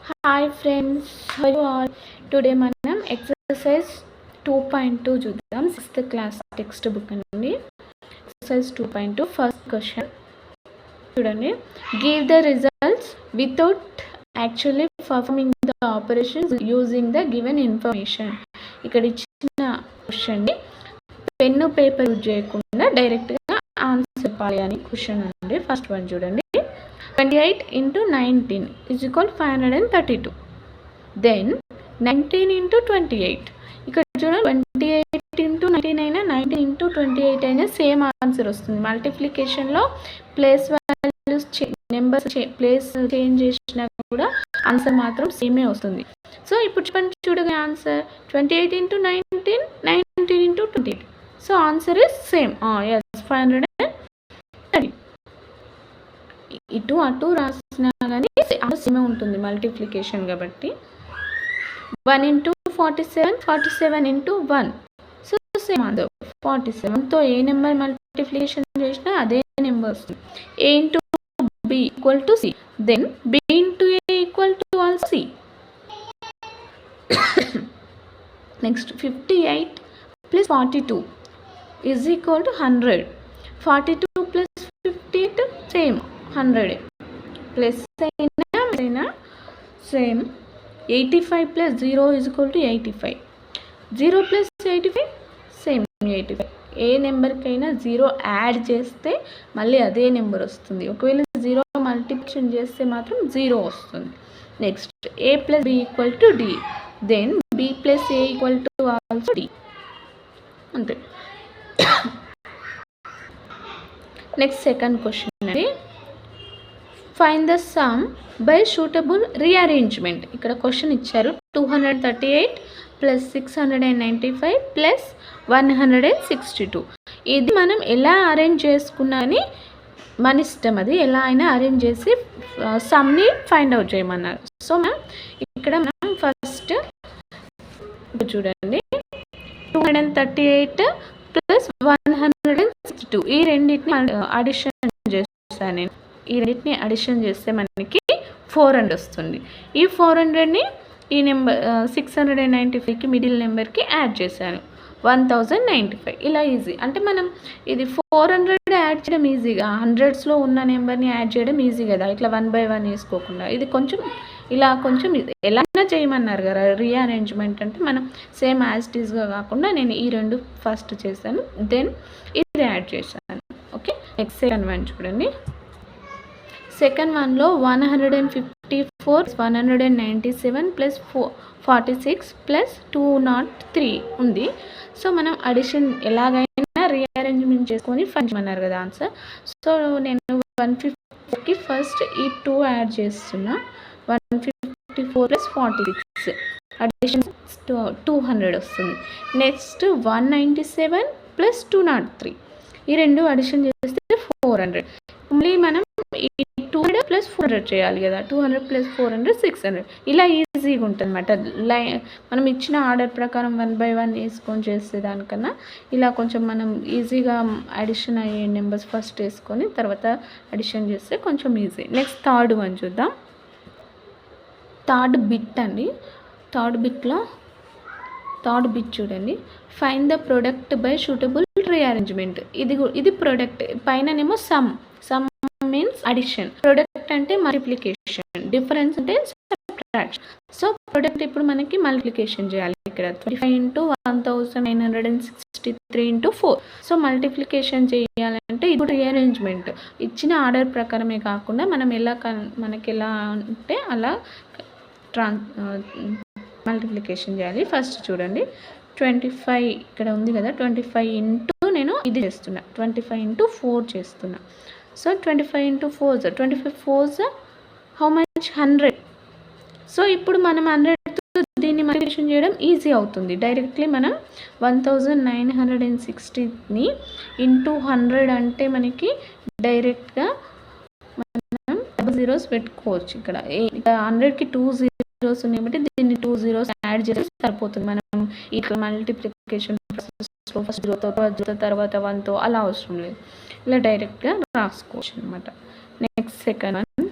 Hi friends, how you all? Today మనం exercise 2.2 చూద్దాం. 6th class text book నుండి exercise 2.2 first question చూడండి. Give the results without actually performing the operations using the given information. ఇక్కడ ఇచ్చిన క్వశ్చన్ని pen paper use చేయకుండా డైరెక్ట్గా answer చెప్పాలి అని క్వశ్చన్ అండి. ఫస్ట్ వన్ చూడండి. 28 into 19 is equal 532. Then 19 into 28. ఇక్కడ చూడండి, 28 into 19 అయినా 19 into 28 అయినా సేమ్ ఆన్సర్ వస్తుంది. మల్టిప్లికేషన్లో place values numbers place change చేసినా కూడా ఆన్సర్ మాత్రం సేమే వస్తుంది. సో ఇప్పుడు చెప్పండి, చూడగా answer 28 into 19, 19 into 28. So answer is same. Yes, 530. ఇటు అటు రాసినా కానీ సేమే ఉంటుంది మల్టిప్లికేషన్ కాబట్టి. 1 into 47, 47 into 1. So same answer 47తో ఏ నెంబర్ మల్టిప్లికేషన్ చేసినా అదే నెంబర్ వస్తుంది. A into B equal to C. Then B into A equal to also C. Next 58 plus 42 is equal to 100. 42 plus 58 same 100. Plus అయినా same. 85 plus 0 is equal to 85. 0 plus 85 same 85. A నెంబర్కైనా 0 add చేస్తే మళ్ళీ అదే number వస్తుంది. ఒకవేళ 0 multiplication చేస్తే మాత్రం 0 వస్తుంది. Next A plus B equal to D. Then B plus A equal to also D. అంతే. నెక్స్ట్ సెకండ్ క్వశ్చన్ అండి. Find the sum by suitable rearrangement. ఇక్కడ క్వశ్చన్ ఇచ్చారు 238 ప్లస్ 695 ప్లస్ 162. ఇది మనం ఎలా అరేంజ్ చేసుకున్నా అని మన ఇష్టం, అది ఎలా అయినా అరేంజ్ చేసి సమ్ని ఫైండ్ అవుట్ చేయమన్నారు. సో మనం ఇక్కడ మనం ఫస్ట్ చూడండి, 238 ప్లస్ 162 ఈ రెండింటిని అడిషన్ చేస్తాను నేను. ఈ రెండింటిని అడిషన్ చేస్తే మనకి 400 వస్తుంది. ఈ 400ని ఈ నెంబర్ 695కి మిడిల్ నెంబర్కి యాడ్ చేశాను, 1095. ఇలా ఈజీ. అంటే మనం ఇది 400 యాడ్ చేయడం ఈజీగా, 100స్లో ఉన్న నెంబర్ని యాడ్ చేయడం ఈజీ కదా, ఇట్లా 1 by 1 వేసుకోకుండా. ఇది కొంచెం ఇలా కొంచెం ఎలా చేయమన్నారు కదా రీఅరేంజ్మెంట్ అంటే, మనం సేమ్ యాజ్ ఇట్ ఈస్గా కాకుండా నేను ఈ రెండు ఫస్ట్ చేశాను, దెన్ ఇది యాడ్ చేశాను. ఓకే. నెక్స్ట్ సెకండ్ వన్ చూడండి. సెకండ్ వన్లో 154 197 ప్లస్ 46 ప్లస్ 203 ఉంది. సో మనం అడిషన్ ఎలాగైనా రీఅరేంజ్మెంట్ చేసుకొని ఫంక్షమన్నారు కదా ఆన్సర్. సో నేను 150కి ఫస్ట్ ఈ 2 యాడ్ చేస్తున్నా, 154 ప్లస్ 46 అడిషన్ 200 వస్తుంది. నెక్స్ట్ 197 ప్లస్ 203 ఈ రెండు అడిషన్ చేస్తే 400. మళ్ళీ మనం ఈ 200 ప్లస్ 400 చేయాలి కదా, 200 ప్లస్ 400 600. ఇలా ఈజీగా ఉంటుంది అన్నమాట. మనం ఇచ్చిన ఆర్డర్ ప్రకారం 1 by 1 వేసుకొని చేసే దానికన్నా ఇలా కొంచెం మనం ఈజీగా అడిషన్ అయ్యే నెంబర్స్ ఫస్ట్ వేసుకొని తర్వాత అడిషన్ చేస్తే కొంచెం ఈజీ. నెక్స్ట్ థర్డ్ వన్ చూద్దాం. థర్డ్ బిట్ అండి. థర్డ్ బిట్ చూడండి. Find the product by suitable rearrangement. ఇది ప్రొడక్ట్, పైననేమో సమ్ మీన్స్ అడిషన్, ప్రొడక్ట్ అంటే మల్టిప్లికేషన్, డిఫరెన్స్ అంటే సబ్ట్రాక్షన్. సో ప్రొడక్ట్ ఇప్పుడు మనకి మల్టిప్లికేషన్ చేయాలి. ఇక్కడ 25 into 1963 into 4. సో మల్టిప్లికేషన్ చేయాలంటే ఇప్పుడు రీఅరేంజ్మెంట్ ఇచ్చిన ఆర్డర్ ప్రకారమే కాకుండా మనం మనకి ఎలా అంటే అలా మల్టిప్లికేషన్ చేయాలి. ఫస్ట్ చూడండి, 25 ఇక్కడ ఉంది కదా, 25 ఇంటూ నేను ఇది చేస్తున్నా, 25 into 4 చేస్తున్నా. So 25 into 4 25 4 how much 100. So ఇప్పుడు మనం 100తో దీన్ని మల్టిప్లికేషన్ చేయడం ఈజీ అవుతుంది. డైరెక్ట్లీ మనం 1960ని ఇంటూ 100 అంటే మనకి డైరెక్ట్గా మనం డబుల్ జీరోస్ పెట్టుకోవచ్చు. ఇక్కడ 100కి 2 zeros ఉన్నాయి కాబట్టి దీన్ని 2 zeros యాడ్ చేస్తే సరిపోతుంది. మనం ఇక్కడ మల్టిప్లికేషన్ ప్రాసెస్లో ఫస్ట్ 0తో తర్వాత 1తో అలా అవసరం లేదు, ఇలా డైరెక్ట్గా రాసుకోవచ్చు అనమాట. Next second one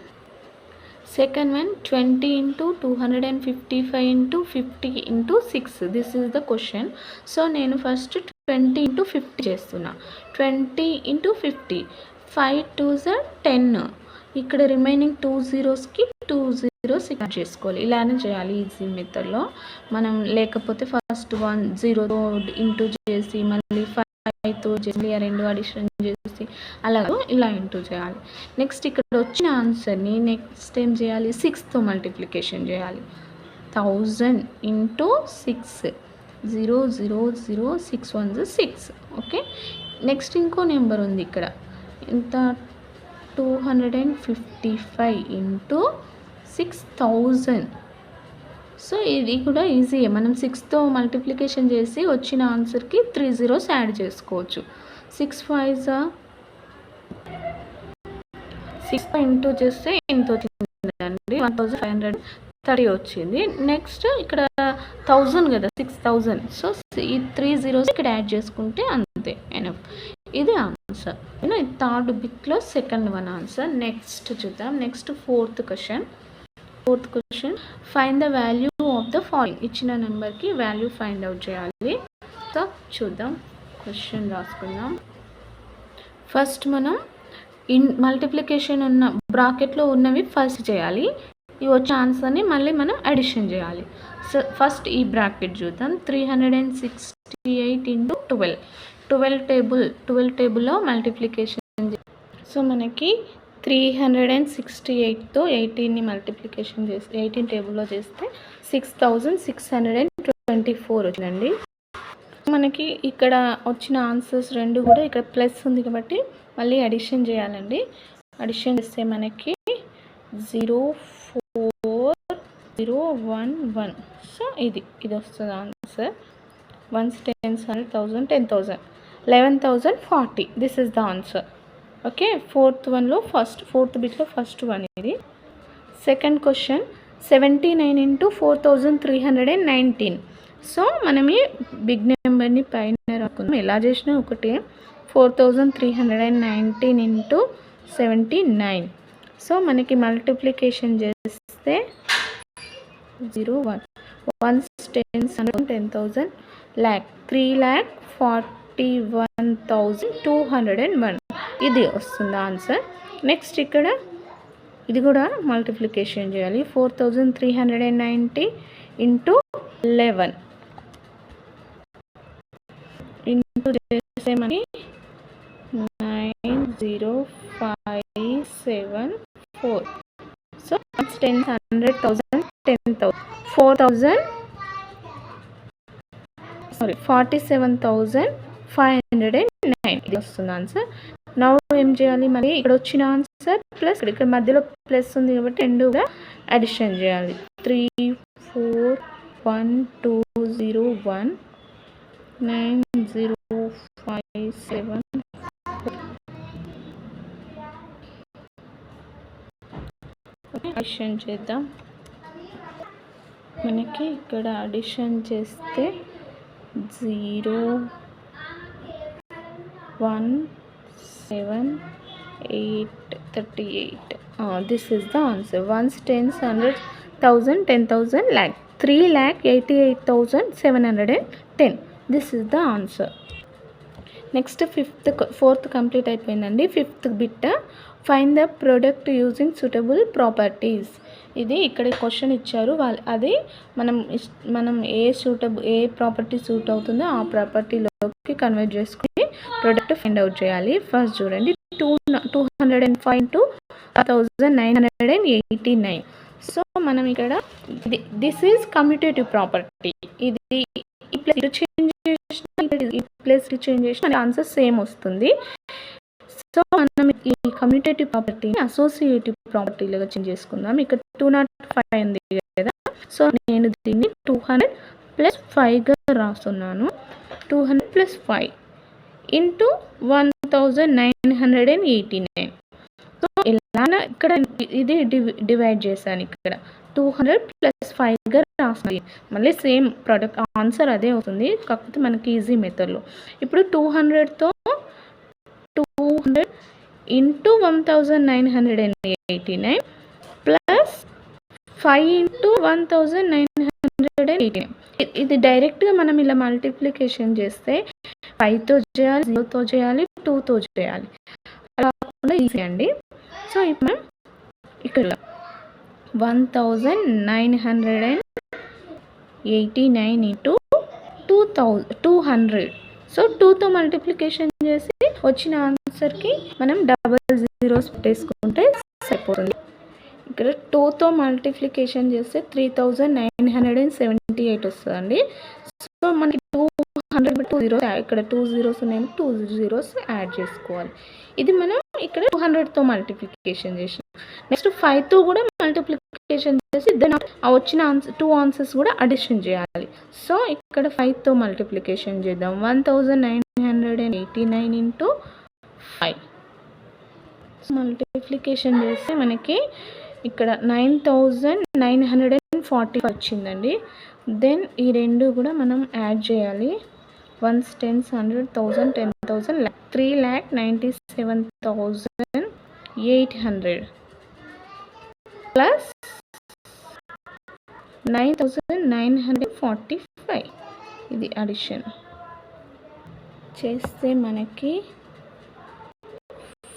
Second one 20 into 255 into 50 into 6. This is the question. So నేను ఫస్ట్ 20 into 50 చేస్తున్నా. 20 into 50 5 2s 10. ఇక్కడ రిమైనింగ్ 2 zeros-కి 2 zeros యాడ్ చేసుకోవాలి. ఇలానే చేయాలి ఈజీ మెథడ్లో. మనం లేకపోతే ఫస్ట్ 1 0 ఇంటూ చేసి మళ్ళీ 5తో చేసి ఆ రెండు అడిషన్ చేసి అలాగే ఇలా ఇంటూ చేయాలి. నెక్స్ట్ ఇక్కడ వచ్చిన ఆన్సర్ని నెక్స్ట్ ఏం చేయాలి, 6తో మల్టిప్లికేషన్ చేయాలి. 1000 ఇంటూ 6 0 0 0 6 1 6. ఓకే, నెక్స్ట్ ఇంకో నెంబర్ ఉంది ఇక్కడ, ఇంత 255 ఇంటూ 6000. సో ఇది కూడా ఈజీయే, మనం 6తో మల్టిప్లికేషన్ చేసి వచ్చిన ఆన్సర్కి 3 zeros యాడ్ చేసుకోవచ్చు. 6 5 ఇంటూ చేస్తే ఇంత వచ్చిందండి, 1530 వచ్చింది. నెక్స్ట్ ఇక్కడ 1000 కదా, 6000. సో ఈ 3 zeros ఇక్కడ యాడ్ చేసుకుంటే అంతే ఎనఫ్. ఇది ఆన్సర్. థర్డ్ బిట్లో సెకండ్ వన్ ఆన్సర్. నెక్స్ట్ చూద్దాం. Next fourth question. Find the value of the following. ఇచ్చిన నెంబర్కి వాల్యూ ఫైండ్ అవుట్ చేయాలి. సో చూద్దాం, క్వశ్చన్ రాసుకుందాం. ఫస్ట్ మనం మల్టిప్లికేషన్ ఉన్న బ్రాకెట్లో ఉన్నవి ఫస్ట్ చేయాలి. ఈ వచ్చే ఆన్సర్ని మళ్ళీ మనం అడిషన్ చేయాలి. సో ఫస్ట్ ఈ బ్రాకెట్ చూద్దాం. 368 ఇంటూ 12 టేబుల్లో మల్టిప్లికేషన్. సో మనకి 368తో 18ని మల్టిప్లికేషన్ చేసి 18 టేబుల్లో చేస్తే 6624 వచ్చిందండి. మనకి ఇక్కడ వచ్చిన ఆన్సర్స్ రెండు కూడా ఇక్కడ ప్లస్ ఉంది కాబట్టి మళ్ళీ అడిషన్ చేయాలండి. అడిషన్ చేస్తే మనకి 04011. సో ఇది వస్తుంది answer. 1s 10s 100,000 10,000 11,040. This is the answer. Okay, fourth బిట్లో ఫస్ట్ వన్ ఇది. Second question 79 into 4319. సో మనం ఈ బిగ్ నెంబర్ని పైన రాకుందాం. ఎలా చేసినా ఒకటి. 4319 ఇంటూ 79. సో మనకి మల్టిప్లికేషన్ చేస్తే 0 1 1s 10s 100 10,000 lakh 3,41,201. ఇది వస్తుంది ఆన్సర్. నెక్స్ట్ ఇక్కడ ఇది కూడా మల్టిప్లికేషన్ చేయాలి. 4390 ఇంటూ 11 ఇంటూ చేస్తే మనకి 90574. సో 10 100,000 10,000 47,509. ఇది వస్తుంది ఆన్సర్. నౌ ఏం చేయాలి, మరి ఇక్కడ వచ్చిన ఆన్సర్ ప్లస్ ఇక్కడ మధ్యలో ప్లస్ ఉంది కాబట్టి రెండు కూడా అడిషన్ చేయాలి. 341201 90574. అడిషన్ చేద్దాం. మనకి ఇక్కడ అడిషన్ చేస్తే 01738. This is the answer. 1s 10s 100,000 10,000 lakh 3,88,710. This is the answer. Next fourth complete అయిపోయిందండి. Fifth bit find the product using suitable properties. ఇది ఇక్కడ క్వశ్చన్ ఇచ్చారు, అది మనం ఏ ప్రాపర్టీ సూట్ అవుతుందో ఆ ప్రాపర్టీలోకి కన్వర్ట్ చేసుకుని ప్రొడక్ట్ ఫైండ్ అవుట్ చేయాలి. ఫస్ట్ చూడండి, 205 ఇంటూ 1989. సో మనం ఇక్కడ దిస్ ఈజ్ కమ్యూటేటివ్ ప్రాపర్టీ. ఇది ఈ ప్లేస్ చేంజ్ చేసిన ఆన్సర్ సేమ్ వస్తుంది. సో మనం ఈ కమ్యూటేటివ్ ప్రాపర్టీని అసోసియేటివ్ ప్రాపర్టీలుగా చేంజ్ చేసుకుందాం. ఇక్కడ 205 ఉంది కదా, సో నేను దీన్ని 200 + 5గా రాస్తున్నాను. 200 + 5 ఇంటూ 1989. సో ఇలా ఇక్కడ ఇది డివైడ్ చేశాను. ఇక్కడ 200 + 5గా రాస్తుంది. మళ్ళీ సేమ్ ప్రోడక్ట్ ఆన్సర్ అదే అవుతుంది, కాకపోతే మనకి ఈజీ మెథడ్లో. ఇప్పుడు 200తో 200 ఇంటూ 1989 ప్లస్ 5 ఇంటూ 1918. ఇది డైరెక్ట్గా మనం ఇలా మల్టిప్లికేషన్ చేస్తే 5తో చేయాలి, 0తో చేయాలి, 2తో చేయాలి, అలా కాకుండా ఈజీ అండి. సో ఇప్పుడు మనం ఇక్కడ 1989 ఇంటూ 200. సో 2తో మల్టిప్లికేషన్ చేసి వచ్చిన ఆన్సర్కి మనం డబల్ జీరోస్ పెట్టేసుకుంటే సరిపోతుంది. ఇక్కడ 2తో మల్టిప్లికేషన్ చేస్తే 3978 వస్తుందండి. సో మనకి 200 2 జీరోస్ ఇక్కడ 2 జీరోస్ ఉన్నాయి, 2 జీరోస్ యాడ్ చేసుకోవాలి. ఇది మనం ఇక్కడ 200తో మల్టిప్లికేషన్ చేసాం. నెక్స్ట్ 5తో కూడా మల్టిప్లికేషన్ చేసి దెన్ వచ్చిన ఆన్సర్ 2 ఆన్సర్స్ కూడా అడిషన్ చేయాలి. సో ఇక్కడ 5తో మల్టిప్లికేషన్ చేద్దాం. 1989 ఇంటూ 5 మల్టిప్లికేషన్ చేస్తే మనకి ఇక్కడ 9940 వచ్చిందండి. దెన్ ఈ రెండు కూడా మనం యాడ్ చేయాలి. 1s 10s 100 1000 10,000 3,97,800 plus 9,945. ఇది అడిషన్ చేస్తే మనకి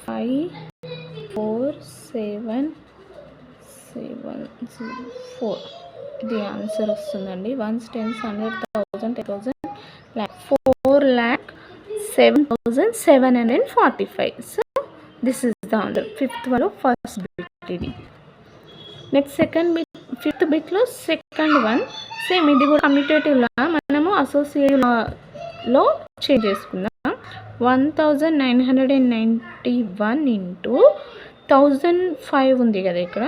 54704 ఇది ఆన్సర్ వస్తుందండి. 1s 10s 100 1000 10,000 4,07,745. So this is the answer. 5th వన్లో ఫస్ట్ బిట్ ఇది. నెక్స్ట్ సెకండ్ బిట్, 5th బిట్లో సెకండ్ వన్ సేమ్. ఇది కూడా కమ్యూటేటివ్లో మనము అసోసియేటివ్లో చేంజ్ చేసుకుందాం. 1991 ఇంటూ 1005 ఉంది కదా ఇక్కడ.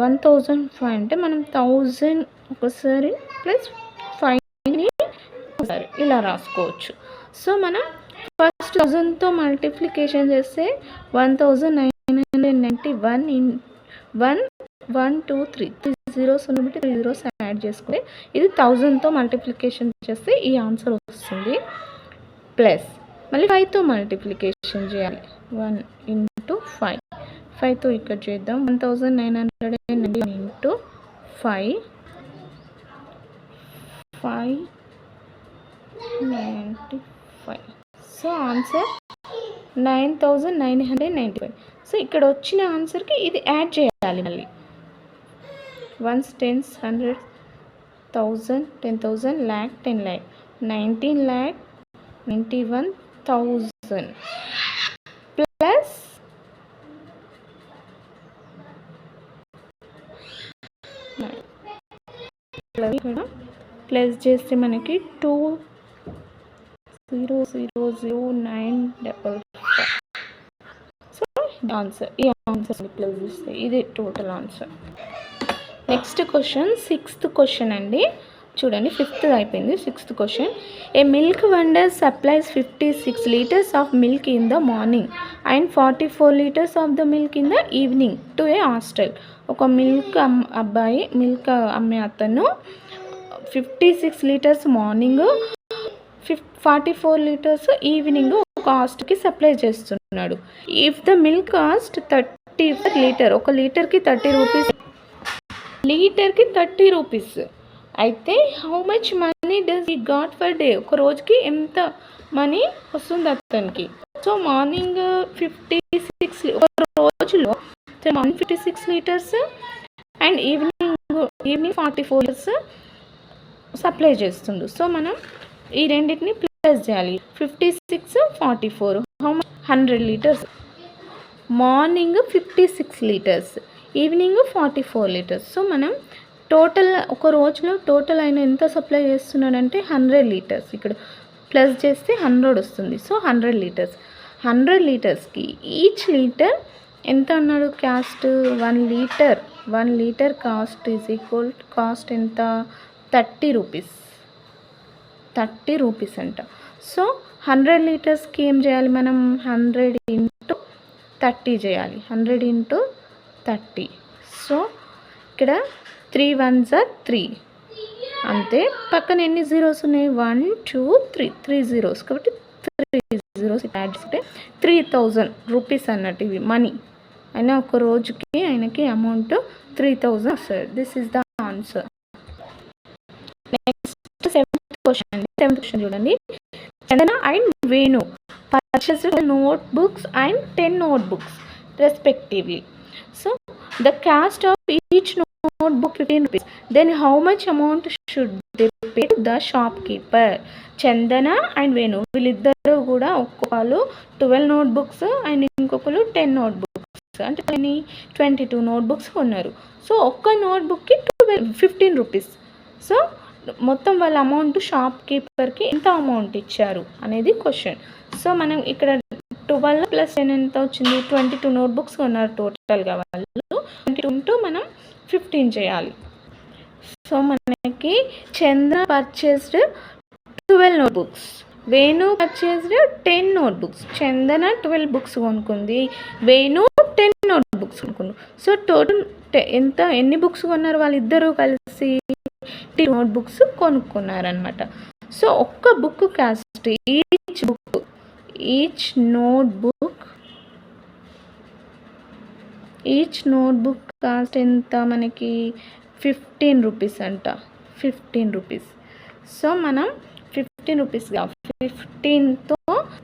1005 అంటే మనం 1000 ఒకసారి ప్లస్ 5ని ఒకసారి ఇలా రాసుకోవచ్చు. సో మనం ఫస్ట్ 1000తో మల్టిప్లికేషన్ చేస్తే 1991 1 1 2 3 జీరోస్ ఉన్నబట్టి 3 జీరోస్ యాడ్ చేసుకుంటే ఇది 1000తో మల్టిప్లికేషన్ చేస్తే ఈ ఆన్సర్ వస్తుంది. ప్లస్ మళ్ళీ 5తో మల్టిప్లికేషన్ చేయాలి. 1 ఇంటూ 5 5తో ఇక్కడ చేద్దాం. 1991 ఇంటూ 5 595. So answer 9995. సో ఇక్కడ వచ్చిన ఆన్సర్కి ఇది యాడ్ చేయాలి మళ్ళీ. 1s 10s 100 1000 10,000 lakh 10 lakh 19,91,000 plus plus చేస్తే మనకి 2,0,0,955. సో ఆన్సర్ ఈ ఆన్సర్ ప్లస్ చేస్తే ఇది total answer. Next question 6th question అండి. చూడండి 5th అయిపోయింది. 6th question. A milk vendor supplies 56 litres of milk in the morning and 44 litres of the milk in the evening to A hostel. ఒక milk అబ్బాయి milk అమ్మే అతను 56 litres morning 44 litres evening ఒక హాస్టల్కి supply చేస్తున్నాడు. If the milk cost 30 litre, ఒక లీటర్కి 30 rupees, లీటర్కి 30 రూపీస్ అయితే how much money does he got for day, ఒక రోజుకి ఎంత మనీ వస్తుంది అతనికి. సో మార్నింగ్ 56 ఒక రోజులో 156 litres and evening 44 litres supply చేస్తుండు. సో మనం ఈ రెండింటిని ప్లస్ చేయాలి. 56 44 how much 100 litres. Morning 56 litres, evening 44 litres. So మనం టోటల్ ఒక రోజులో టోటల్ ఆయన ఎంత సప్లై చేస్తున్నాడంటే 100 లీటర్స్. ఇక్కడ ప్లస్ చేస్తే 100 వస్తుంది. So 100 litres. 100 లీటర్స్కి ఈచ్ లీటర్ ఎంత అన్నాడు cost? 1 litre cost is equal cost ఎంత? 30 రూపీస్. 30 రూపీస్ అంట. సో 100 లీటర్స్కి ఏం చేయాలి మనం? 100 ఇంటూ 30 చేయాలి. 100 ఇంటూ 30. సో ఇక్కడ 3 1s are 3 అంతే. పక్కన ఎన్ని జీరోస్ ఉన్నాయి? 1 2 3 3 జీరోస్. కాబట్టి 3 జీరోస్ యాడ్ చేస్తే 3000 రూపీస్ అన్నట్టు ఇవి మనీ. అయినా ఒక రోజుకి ఆయనకి అమౌంట్ 3000 వస్తుంది. This is the answer. Next seventh question చూడండి. Chandana and Venu purchased notebooks and 10 notebooks respectively. So the cost of each notebook 15 rupees. Then how much amount should they pay to the shopkeeper? Chandana and Venu వీళ్ళిద్దరూ కూడా ఒక్కొక్కరు 12 notebooks and ఇంకొకరు 10 notebooks అంటే 22 notebooks కొన్నారు. So ఒక్క నోట్బుక్కి 15 rupees. So మొత్తం వాళ్ళ amount shop కీపర్కి ఎంత అమౌంట్ ఇచ్చారు అనేది క్వశ్చన్. సో మనం ఇక్కడ 12 ప్లస్ 10 ఎంత వచ్చింది? 22 నోట్బుక్స్ కొన్నారు టోటల్గా వాళ్ళు. 22 మనం 15 చేయాలి. సో మనకి Chandra purchased 12 notebooks, Venu purchased 10 notebooks. Chandana 12 books కొనుక్కుంది, వేణు 10 నోట్బుక్స్ కొనుక్కుంది. సో టోటల్ ఎన్ని బుక్స్ కొన్నారు వాళ్ళిద్దరూ కలిసి? 10 నోట్బుక్స్ కొనుక్కున్నారనమాట. సో ఒక్క book cost each notebook cost ఎంత మనకి? 15 రూపీస్ అంట. 15 రూపీస్. సో మనం 15 రూపీస్గా 15తో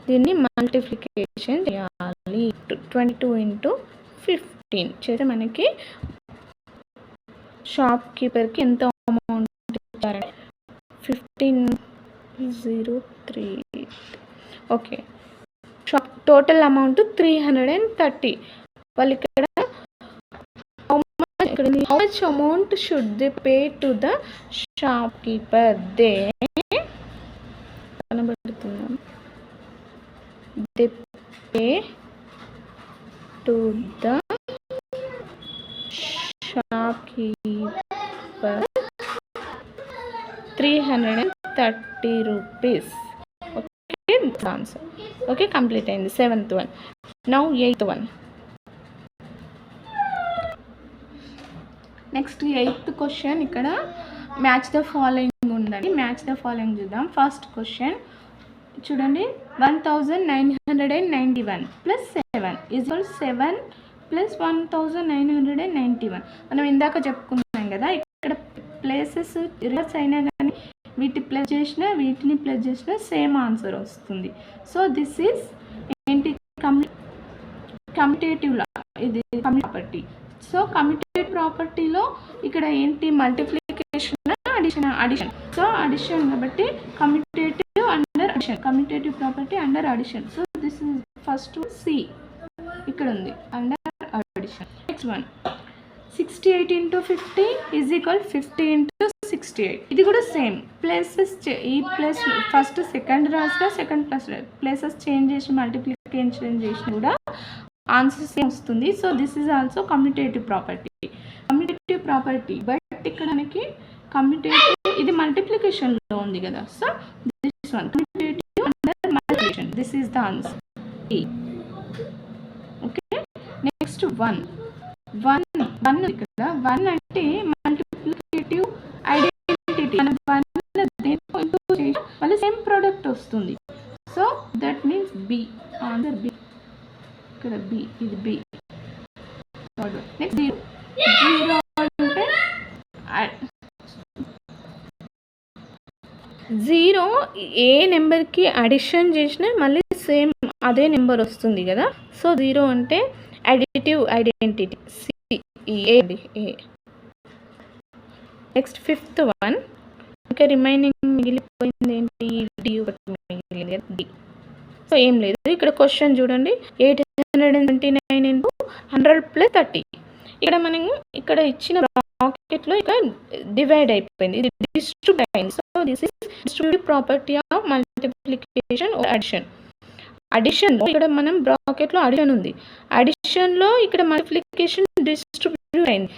దీన్ని మల్టిప్లికేషన్ చేయాలి. 22 into 15 చేస్తే మనకి షాప్ కీపర్కి ఎంత అమౌంట్ ఇచ్చారంటే 1503. Okay, shop total amount 330. వాళ్ళు ఇక్కడ how much amount should they pay to the shopkeeper? They pay to the shopkeeper 330 rupees. Okay, answer. Okay, complete అయింది 7th one. Now 8th one. Next 8th question. ఇక్కడ match the following ఉందండి. Match the following చూద్దాం. First question చూడండి. 1991 plus 7 is 7 plus 1991. మనం ఇందాక చెప్పుకున్నాం కదా, ఇక్కడ ప్లేసెస్ రివర్స్ అయినా కానీ వీటిని ప్లస్ చేసినా సేమ్ ఆన్సర్ వస్తుంది. సో దిస్ ఈజ్ ఏంటి? Commutative law. ఇది ప్రాపర్టీ. సో కమ్యూటేటివ్ ప్రాపర్టీలో ఇక్కడ ఏంటి? Multiplication, addition. సో అడిషన్ కాబట్టి commutative under addition, commutative property under addition. So this is first C ఇక్కడ ఉంది, under addition. Next one 68 into 50 is equal 50 into 68. ఇది కూడా సేమ్. ప్లేసెస్ ఈ ప్లేస్ ఫస్ట్ సెకండ్ రాస్తా, సెకండ్ ప్లేసెస్ చేంజ్ చేసి multiplication చేసి కూడా ఆన్సర్ సేమ్ వస్తుంది. So this is also commutative property. But ఇక్కడ మనకి కమ్యూటేటివ్ ఇది మల్టిప్లికేషన్లో ఉంది కదా. So this one commutative under multiplication. This is the answer. Okay, next 1 ఉంది కదా. 1 అంటే మల్టిప్లికేటివ్ ఐడెంటిటీ. మనం 1 దేంతో ఇంటూ చేసి మళ్ళీ సేమ్ ప్రోడక్ట్ వస్తుంది. So that means B. Answer B. ఇక్కడ బి, ఇది బి. నెక్స్ట్ 0 అంటే 0 ఏ నెంబర్కి అడిషన్ చేసినా మళ్ళీ సేమ్ అదే నెంబర్ వస్తుంది కదా. సో 0 అంటే అడిటివ్ ఐడెంటిటీ. ఏ. Next 5th one. ఇంకా రిమైనింగ్ మిగిలిపోయింది ఏంటి? డి ఒకటి మిగిలింది కదా, డి. సో ఏం లేదు. ఇక్కడ క్వశ్చన్ చూడండి. 829 into 100 plus 30. ఇక్కడ మనం ఇక్కడ ఇచ్చిన బ్రాకెట్లో ఇక్కడ డివైడ్ అయిపోయింది, ఇది డిస్ట్రిబ్యూట్ అయింది. So this is distributive property of multiplication or addition. ఇక్కడ మనం బ్రాకెట్లో అడిషన్ ఉంది. అడిషన్లో ఇక్కడ మల్టిప్లికేషన్ డిస్ట్రిబ్యూట్ అయింది.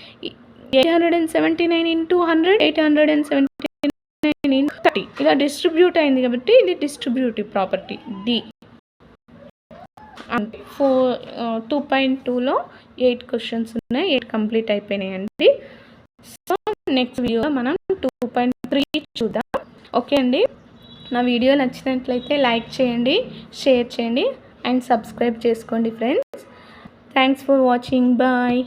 879 into 100, 879 into 30 ఇలా డిస్ట్రిబ్యూట్ అయింది కాబట్టి ఇది డిస్ట్రిబ్యూటివ్ ప్రాపర్టీ డి. 2.2లో 8 క్వశ్చన్స్ ఉన్నాయి. 8 కంప్లీట్ అయిపోయినాయండి. సో నెక్స్ట్ వీడియోలో మనం 2.3 చూద్దాం. ఓకే అండి, నా వీడియో నచ్చినట్లయితే లైక్ చేయండి, షేర్ చేయండి అండ్ సబ్స్క్రైబ్ చేసుకోండి friends. Thanks for watching. Bye.